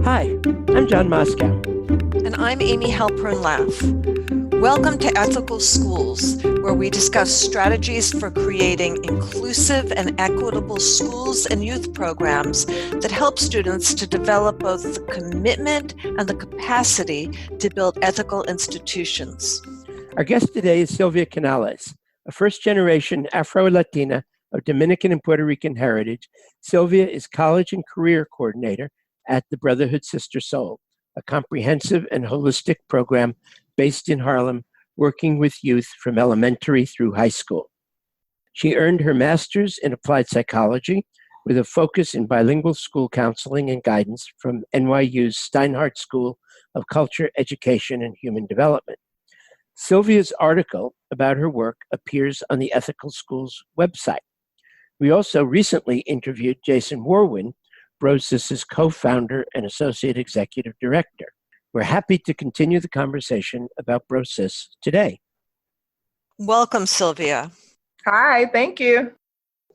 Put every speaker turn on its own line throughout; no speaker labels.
Hi, I'm John Moscow.
And I'm Amy Halpern-Laff. Welcome to Ethical Schools, where we discuss strategies for creating inclusive and equitable schools and youth programs that help students to develop both the commitment and the capacity to build ethical institutions.
Our guest today is Silvia Canales, a first-generation Afro-Latina of Dominican and Puerto Rican heritage. Silvia is college and career coordinator at the Brotherhood Sister Soul, a comprehensive and holistic program based in Harlem, working with youth from elementary through high school. She earned her master's in applied psychology with a focus in bilingual school counseling and guidance from NYU's Steinhardt School of Culture, Education, and Human Development. Silvia's article about her work appears on the Ethical Schools website. We also recently interviewed Jason Warwin, Brosis's co-founder and associate executive director. We're happy to continue the conversation about Brosis today.
Welcome, Silvia.
Hi, thank you.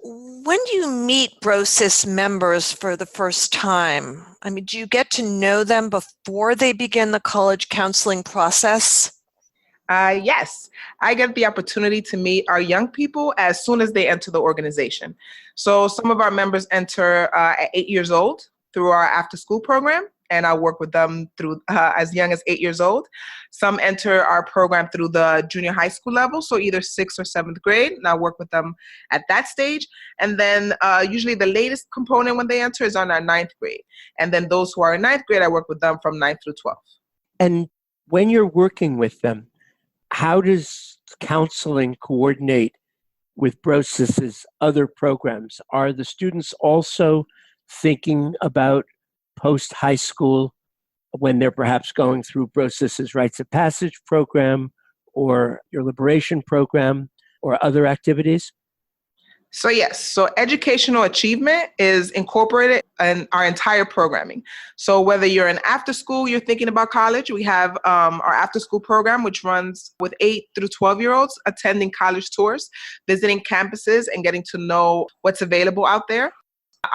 When do you meet Brosis members for the first time? Do you get to know them before they begin the college counseling process?
Yes, I get the opportunity to meet our young people as soon as they enter the organization. So some of our members enter at 8 years old through our after-school program, and I work with them through as young as 8 years old. Some enter our program through the junior high school level, so either 6th or 7th grade, and I work with them at that stage. And then usually the latest component when they enter is on our 9th grade. And then those who are in 9th grade, I work with them from 9th through 12th.
And when you're working with them, how does counseling coordinate with Brosis's other programs? Are the students also thinking about post-high school when they're perhaps going through Brosis's Rites of Passage program or your Liberation program or other activities?
So yes, so educational achievement is incorporated in our entire programming. So whether you're in after school, you're thinking about college, we have our after school program, which runs with 8 through 12-year-olds attending college tours, visiting campuses and getting to know what's available out there.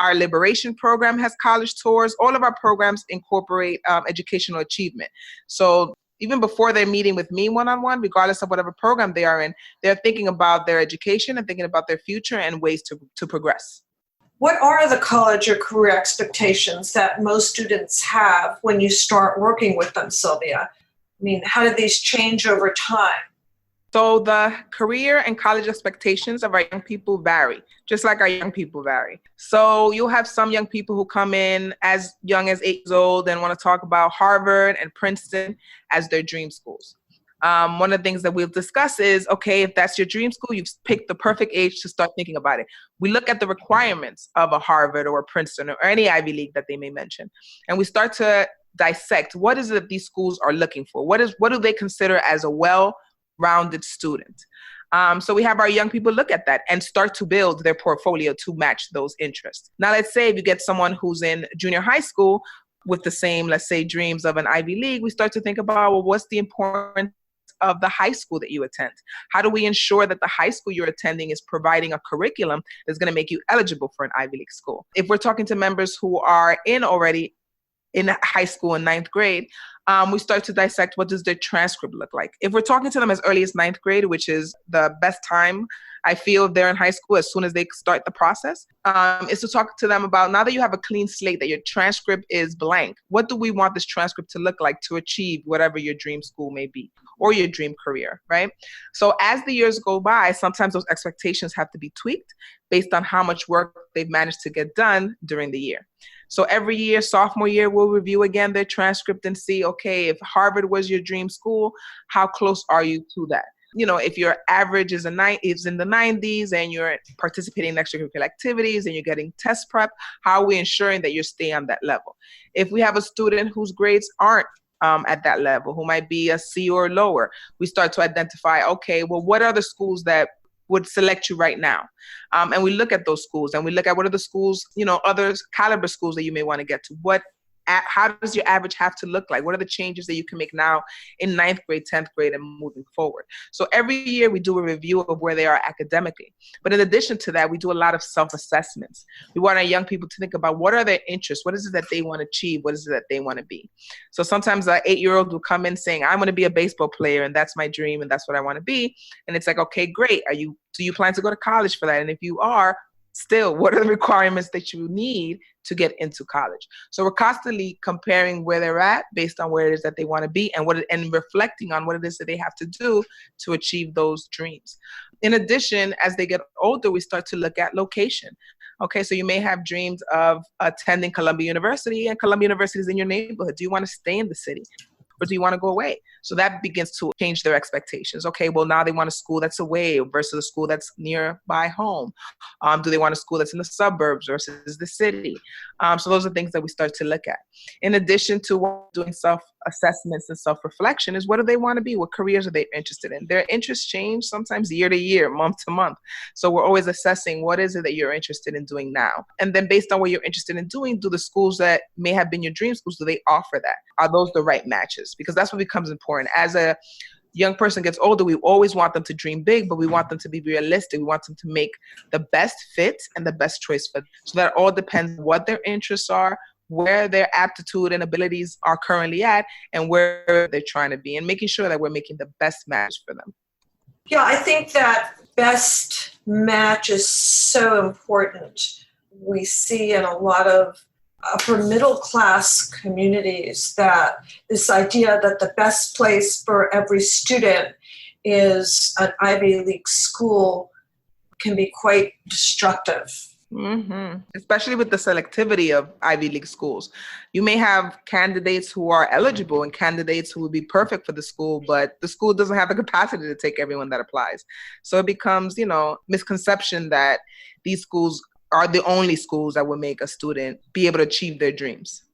Our Liberation program has college tours. All of our programs incorporate educational achievement. So even before they're meeting with me one-on-one, regardless of whatever program they are in, they're thinking about their education and thinking about their future and ways to progress.
What are the college or career expectations that most students have when you start working with them, Silvia? How do these change over time?
So the career and college expectations of our young people vary, just like our young people vary. So you'll have some young people who come in as young as 8 years old and want to talk about Harvard and Princeton as their dream schools. One of the things that we'll discuss is, okay, if that's your dream school, you've picked the perfect age to start thinking about it. We look at the requirements of a Harvard or a Princeton or any Ivy League that they may mention. And we start to dissect what is it that these schools are looking for? What do they consider as a well-rounded student? So we have our young people look at that and start to build their portfolio to match those interests. Now, let's say if you get someone who's in junior high school with the same, let's say, dreams of an Ivy League, we start to think about, well, what's the importance of the high school that you attend? How do we ensure that the high school you're attending is providing a curriculum that's going to make you eligible for an Ivy League school? If we're talking to members who are already in high school in 9th grade, we start to dissect what does their transcript look like. If we're talking to them as early as 9th grade, which is the best time I feel if they're in high school, as soon as they start the process, is to talk to them about, now that you have a clean slate, that your transcript is blank, what do we want this transcript to look like to achieve whatever your dream school may be or your dream career, right? So as the years go by, sometimes those expectations have to be tweaked based on how much work they've managed to get done during the year. So every year, sophomore year, we'll review again their transcript and see, okay, if Harvard was your dream school, how close are you to that? If your average is in the 90s and you're participating in extracurricular activities and you're getting test prep, how are we ensuring that you're staying on that level? If we have a student whose grades aren't at that level, who might be a C or lower, we start to identify, okay, well, what are the schools that would select you right now? And we look at those schools and we look at what are the schools, other caliber schools that you may want to get to. What how does your average have to look like? What are the changes that you can make now in ninth grade, 10th grade, and moving forward? So every year we do a review of where they are academically. But in addition to that, we do a lot of self-assessments. We want our young people to think about what are their interests? What is it that they want to achieve? What is it that they want to be? So sometimes an 8-year-old will come in saying, I want to be a baseball player, and that's my dream, and that's what I want to be. And it's like, okay, great. Do you plan to go to college for that? And if you are, still, what are the requirements that you need to get into college? So we're constantly comparing where they're at based on where it is that they want to be, and reflecting on what it is that they have to do to achieve those dreams. In addition, as they get older, we start to look at location. Okay, so you may have dreams of attending Columbia University, and Columbia University is in your neighborhood. Do you want to stay in the city, or do you want to go away? So that begins to change their expectations. Okay, well, now they want a school that's away versus a school that's nearby home. Do they want a school that's in the suburbs versus the city? So those are things that we start to look at. In addition to doing self-assessments and self-reflection is, what do they want to be? What careers are they interested in? Their interests change sometimes year to year, month to month. So we're always assessing, what is it that you're interested in doing now? And then based on what you're interested in doing, do the schools that may have been your dream schools, do they offer that? Are those the right matches? Because that's what becomes important. As a young person gets older, we always want them to dream big, but we want them to be realistic. We want them to make the best fit and the best choice for them. So that all depends on what their interests are, where their aptitude and abilities are currently at, and where they're trying to be, and making sure that we're making the best match for them.
Yeah, I think that best match is so important. We see in a lot of upper middle class communities that this idea that the best place for every student is an Ivy League school can be quite destructive.
Mm-hmm. Especially with the selectivity of Ivy League schools. You may have candidates who are eligible and candidates who would be perfect for the school, but the school doesn't have the capacity to take everyone that applies. So it becomes, misconception that these schools are the only schools that will make a student be able to achieve their dreams.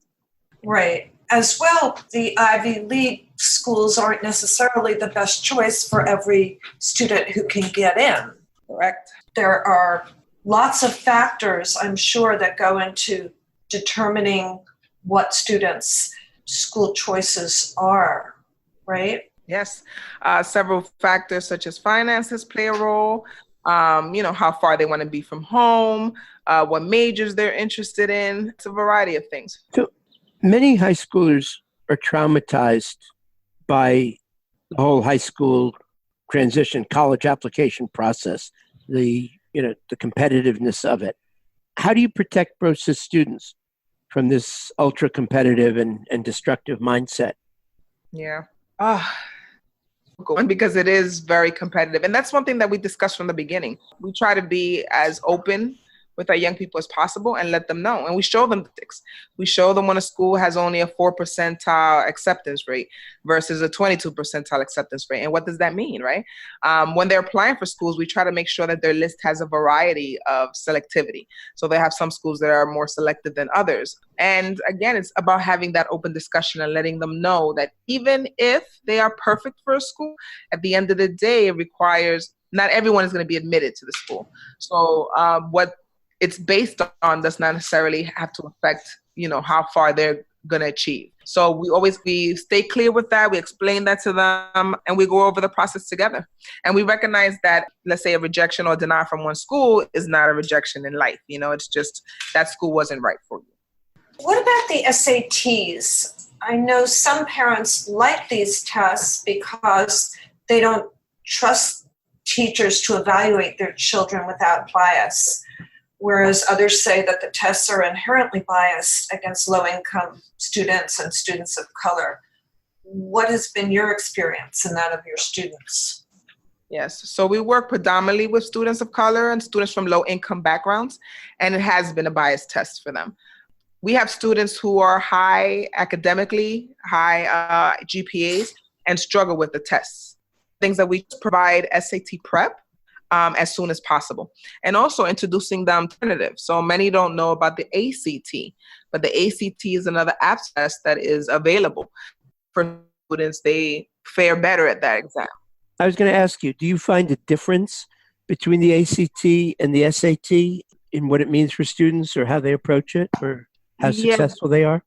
Right. As well, the Ivy League schools aren't necessarily the best choice for every student who can get in.
Correct.
There are lots of factors, I'm sure, that go into determining what students' school choices are, right?
Yes. Several factors such as finances play a role. How far they want to be from home, what majors they're interested in. It's a variety of things.
So many high schoolers are traumatized by the whole high school transition, college application process, the competitiveness of it. How do you protect BROSIS students from this ultra competitive and destructive mindset?
Yeah. Because it is very competitive. And that's one thing that we discussed from the beginning. We try to be as open with our young people as possible and let them know. And we show them things. We show them when a school has only a 4 percentile acceptance rate versus a 22 percentile acceptance rate. And what does that mean, right? When they're applying for schools, we try to make sure that their list has a variety of selectivity. So they have some schools that are more selective than others. And again, it's about having that open discussion and letting them know that even if they are perfect for a school, at the end of the day, it requires, not everyone is going to be admitted to the school. So what it's based on does not necessarily have to affect, how far they're going to achieve. So we stay clear with that. We explain that to them, and we go over the process together. And we recognize that, let's say, a rejection or denial from one school is not a rejection in life. It's just that school wasn't right for you.
What about the SATs? I know some parents like these tests because they don't trust teachers to evaluate their children without bias, whereas others say that the tests are inherently biased against low-income students and students of color. What has been your experience and that of your students?
Yes, so we work predominantly with students of color and students from low-income backgrounds, and it has been a biased test for them. We have students who are high academically, high GPAs, and struggle with the tests. Things that we provide SAT prep as soon as possible. And also introducing the alternative. So many don't know about the ACT, but the ACT is another app test that is available for students. They fare better at that exam.
I was going to ask you, do you find a difference between the ACT and the SAT in what it means for students or how they approach it or how successful they are?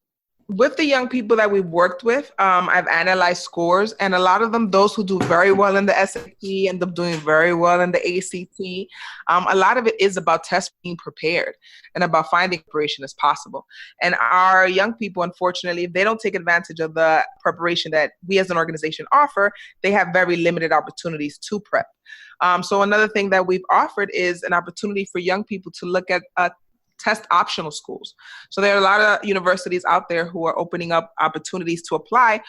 With the young people that we've worked with, I've analyzed scores, and a lot of them, those who do very well in the SAT, end up doing very well in the ACT. A lot of it is about test being prepared and about finding preparation as possible. And our young people, unfortunately, if they don't take advantage of the preparation that we as an organization offer, they have very limited opportunities to prep. So another thing that we've offered is an opportunity for young people to look at test optional schools. So there are a lot of universities out there who are opening up opportunities to apply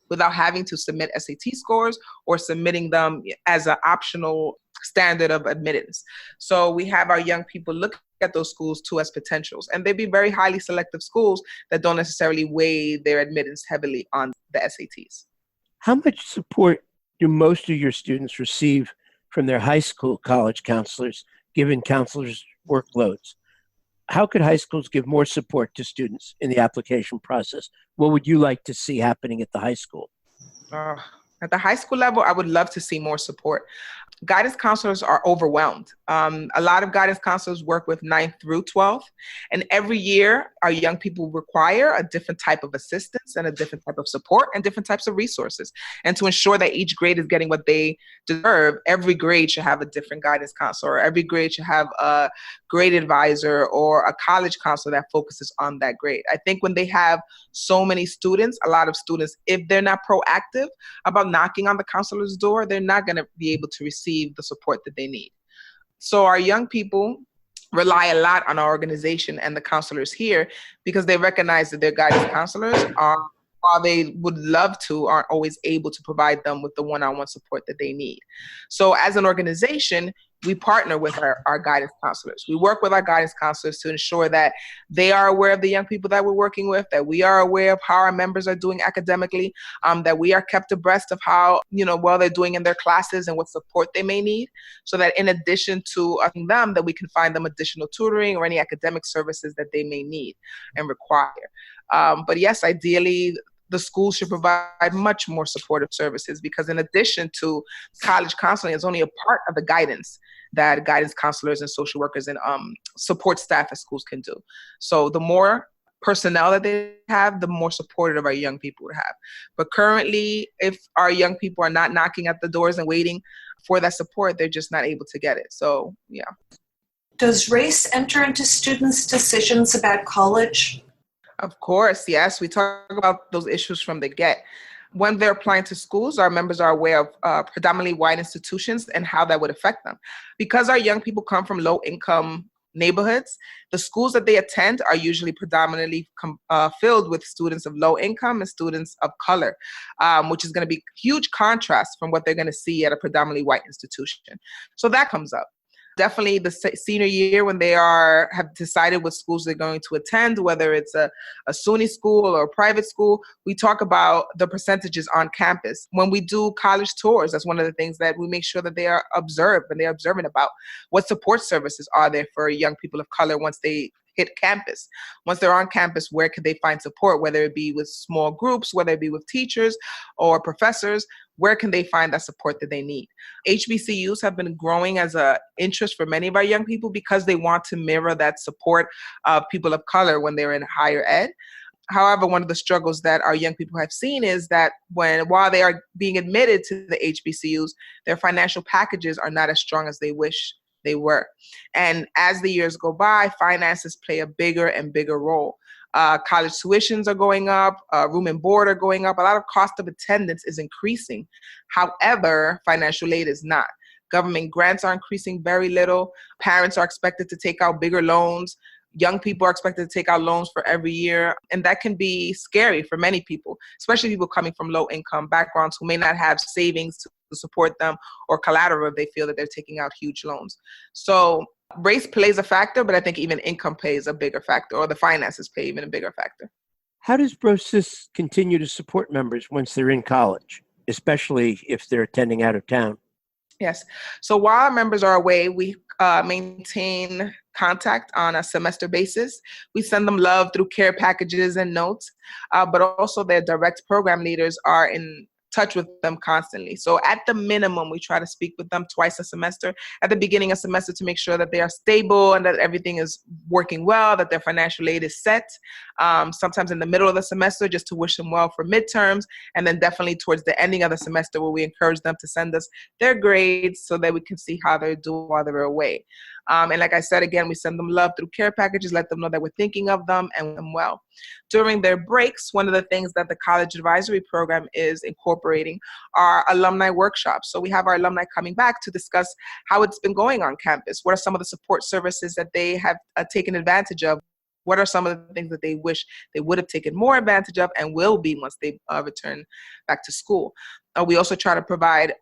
without having to submit SAT scores or submitting them as an optional standard of admittance. So we have our young people look at those schools too as potentials, and they'd be very highly selective schools that don't necessarily weigh their admittance heavily on the SATs.
How much support do most of your students receive from their high school college counselors, given counselors' workloads? How could high schools give more support to students in the application process? What would you like to see happening at the high school?
At the high school level, I would love to see more support. Guidance counselors are overwhelmed. A lot of guidance counselors work with 9th through 12th, and every year our young people require a different type of assistance and a different type of support and different types of resources. And to ensure that each grade is getting what they deserve, every grade should have a different guidance counselor. Every grade should have a grade advisor or a college counselor that focuses on that grade. I think when they have so many students, a lot of students, if they're not proactive about knocking on the counselor's door, they're not going to be able to receive the support that they need. So our young people rely a lot on our organization and the counselors here because they recognize that their guidance counselors are, while they would love to, aren't always able to provide them with the one-on-one support that they need. So as an organization, we partner with our guidance counselors. We work with our guidance counselors to ensure that they are aware of the young people that we're working with, that we are aware of how our members are doing academically, that we are kept abreast of how, well they're doing in their classes and what support they may need, so that in addition to them, that we can find them additional tutoring or any academic services that they may need and require. But yes, ideally, the schools should provide much more supportive services because in addition to college counseling, it's only a part of the guidance that guidance counselors and social workers and support staff at schools can do. So the more personnel that they have, the more supportive our young people would have. But currently, if our young people are not knocking at the doors and waiting for that support, they're just not able to get it. So, yeah.
Does race enter into students' decisions about college?
Of course, yes. We talk about those issues from the get. When they're applying to schools, our members are aware of predominantly white institutions and how that would affect them. Because our young people come from low-income neighborhoods, the schools that they attend are usually predominantly filled with students of low income and students of color, which is going to be huge contrast from what they're going to see at a predominantly white institution. So that comes up. Definitely the senior year when they have decided what schools they're going to attend, whether it's a SUNY school or a private school, we talk about the percentages on campus. When we do college tours, that's one of the things that we make sure that they are observed and they're observant about. What support services are there for young people of color once they hit campus? Once they're on campus, where could they find support, whether it be with small groups, whether it be with teachers or professors? Where can they find that support that they need? HBCUs have been growing as an interest for many of our young people because they want to mirror that support of people of color when they're in higher ed. However, one of the struggles that our young people have seen is that while they are being admitted to the HBCUs, their financial packages are not as strong as they wish they were. And as the years go by, finances play a bigger and bigger role. College tuitions are going up, room and board are going up. A lot of cost of attendance is increasing. However, financial aid is not. Government grants are increasing very little. Parents are expected to take out bigger loans. Young people are expected to take out loans for every year. And that can be scary for many people, especially people coming from low income backgrounds who may not have savings to support them or collateral if they feel that they're taking out huge loans. So race plays a factor, but I think even income plays a bigger factor, or the finances play even a bigger factor.
How does BroSys continue to support members once they're in college, especially if they're attending out of town?
Yes. So while our members are away, we maintain contact on a semester basis. We send them love through care packages and notes, but also their direct program leaders are in touch with them constantly. So at the minimum, we try to speak with them twice a semester, at the beginning of semester, to make sure that they are stable and that everything is working well, that their financial aid is set. Sometimes in the middle of the semester, just to wish them well for midterms. And then definitely towards the ending of the semester, where we encourage them to send us their grades so that we can see how they're doing while they're away. And like I said, again, we send them love through care packages, let them know that we're thinking of them and them well. During their breaks, one of the things that the College Advisory Program is incorporating are alumni workshops. So we have our alumni coming back to discuss how it's been going on campus. What are some of the support services that they have taken advantage of? What are some of the things that they wish they would have taken more advantage of and will be once they return back to school? We also try to provide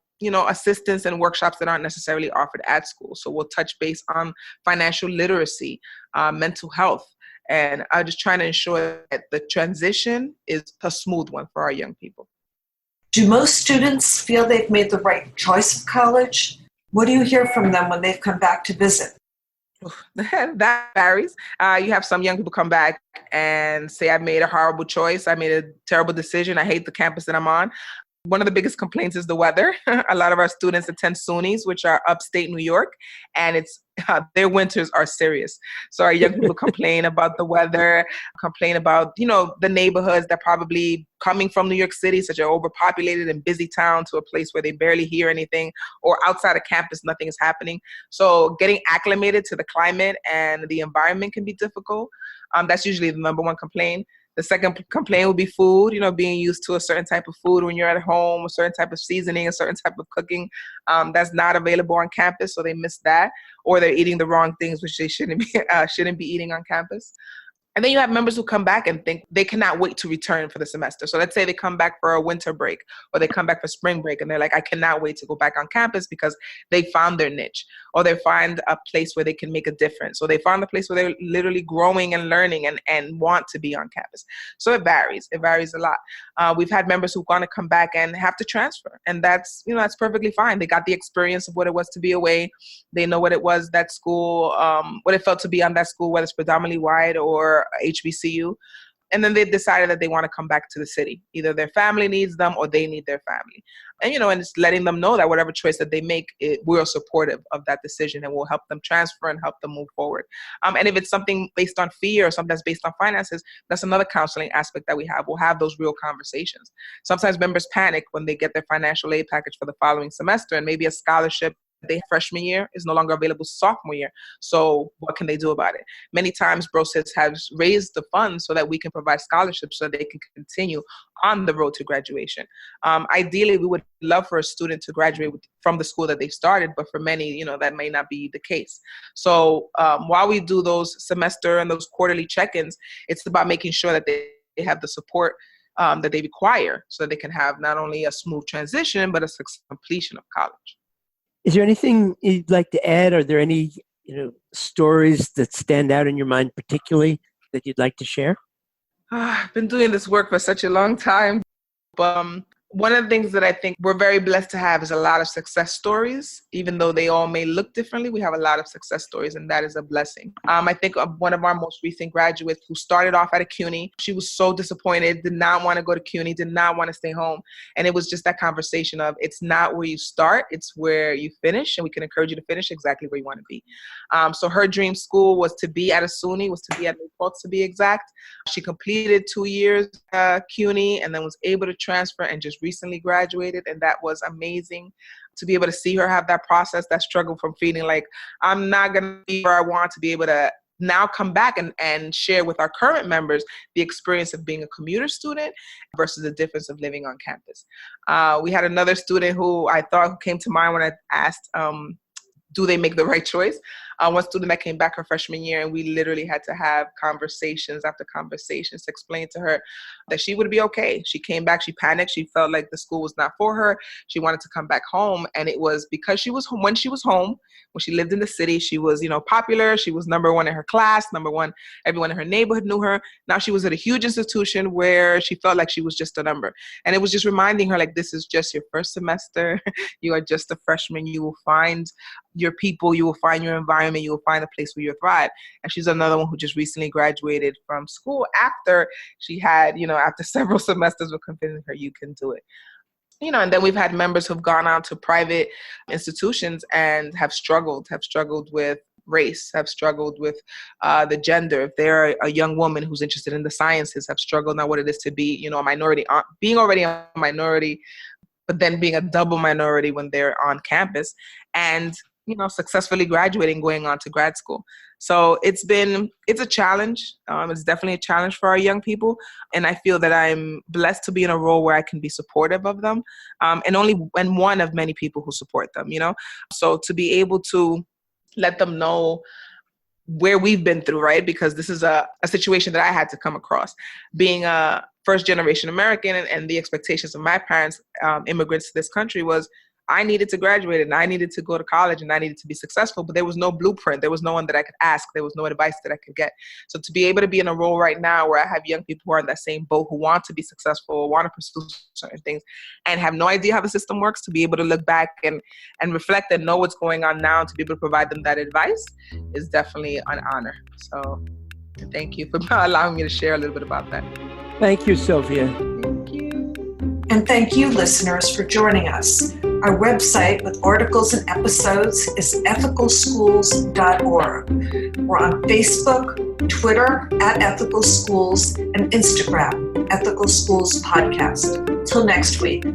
assistance and workshops that aren't necessarily offered at school. So we'll touch base on financial literacy, mental health, and just trying to ensure that the transition is a smooth one for our young people.
Do most students feel they've made the right choice of college? What do you hear from them when they've come back to visit?
That varies. You have some young people come back and say, I made a horrible choice. I made a terrible decision. I hate the campus that I'm on. One of the biggest complaints is the weather. A lot of our students attend SUNYs, which are upstate New York, and their winters are serious. So our young people complain about the weather, complain about, the neighborhoods that probably coming from New York City, such an overpopulated and busy town, to a place where they barely hear anything, or outside of campus, nothing is happening. So getting acclimated to the climate and the environment can be difficult. That's usually the number one complaint. The second complaint would be food, being used to a certain type of food when you're at home, a certain type of seasoning, a certain type of cooking that's not available on campus, so they miss that, or they're eating the wrong things, which they shouldn't be eating on campus. And then you have members who come back and think they cannot wait to return for the semester. So let's say they come back for a winter break, or they come back for spring break, and they're like, I cannot wait to go back on campus because they found their niche, or they find a place where they can make a difference, or they found a place where they're literally growing and learning and want to be on campus. So it varies. It varies a lot. We've had members who want to come back and have to transfer, and that's perfectly fine. They got the experience of what it was to be away. They know what it was, that school, what it felt to be on that school, whether it's predominantly white or HBCU. And then they've decided that they want to come back to the city. Either their family needs them or they need their family. And, and it's letting them know that whatever choice that they make, we're supportive of that decision, and we'll help them transfer and help them move forward. And if it's something based on fear or something that's based on finances, that's another counseling aspect that we have. We'll have those real conversations. Sometimes members panic when they get their financial aid package for the following semester, and maybe a scholarship they freshman year is no longer available sophomore year. So what can they do about it? Many times BROSIS has raised the funds so that we can provide scholarships so they can continue on the road to graduation. Ideally, we would love for a student to graduate from the school that they started, but for many, that may not be the case. So while we do those semester and those quarterly check-ins, it's about making sure that they have the support that they require so that they can have not only a smooth transition, but a successful completion of college.
Is there anything you'd like to add? Are there any, stories that stand out in your mind particularly that you'd like to share?
I've been doing this work for such a long time. But one of the things that I think we're very blessed to have is a lot of success stories. Even though they all may look differently, we have a lot of success stories, and that is a blessing. I think of one of our most recent graduates who started off at a CUNY. She was so disappointed, did not want to go to CUNY, did not want to stay home. And it was just that conversation of, it's not where you start, it's where you finish, and we can encourage you to finish exactly where you want to be. So her dream school was to be at a SUNY, was to be at Newport to be exact. She completed 2 years CUNY and then was able to transfer and just recently graduated, and that was amazing to be able to see her have that process, that struggle from feeling like I'm not going to be where I want, to be able to now come back and share with our current members the experience of being a commuter student versus the difference of living on campus. We had another student who I thought came to mind when I asked, do they make the right choice? One student that came back her freshman year, and we literally had to have conversations after conversations to explain to her that she would be okay. She came back, she panicked, she felt like the school was not for her. She wanted to come back home, and it was because she was home. When she was home, when she lived in the city, she was, popular. She was number one in her class, number one. Everyone in her neighborhood knew her. Now she was at a huge institution where she felt like she was just a number. And it was just reminding her, like, this is just your first semester. You are just a freshman. You will find your people, you will find your environment, you will find a place where you'll thrive. And she's another one who just recently graduated from school after she had, after several semesters of convincing her, you can do it. And then we've had members who've gone out to private institutions and have struggled with race, have struggled with the gender. If they're a young woman who's interested in the sciences, have struggled now what it is to be, a minority, being already a minority, but then being a double minority when they're on campus, and successfully graduating, going on to grad school. So it's a challenge. It's definitely a challenge for our young people. And I feel that I'm blessed to be in a role where I can be supportive of them, and one of many people who support them, So to be able to let them know where we've been through, right? Because this is a situation that I had to come across. Being a first-generation American and the expectations of my parents, immigrants to this country, was I needed to graduate and I needed to go to college and I needed to be successful, but there was no blueprint. There was no one that I could ask. There was no advice that I could get. So to be able to be in a role right now where I have young people who are in that same boat, who want to be successful, or want to pursue certain things and have no idea how the system works, to be able to look back and reflect and know what's going on now, to be able to provide them that advice is definitely an honor. So thank you for allowing me to share a little bit about that.
Thank you, Silvia.
Thank you.
And thank you, listeners, for joining us. Our website with articles and episodes is ethicalschools.org. We're on Facebook, Twitter @ethicalschools, and Instagram, Ethical Schools Podcast. Till next week.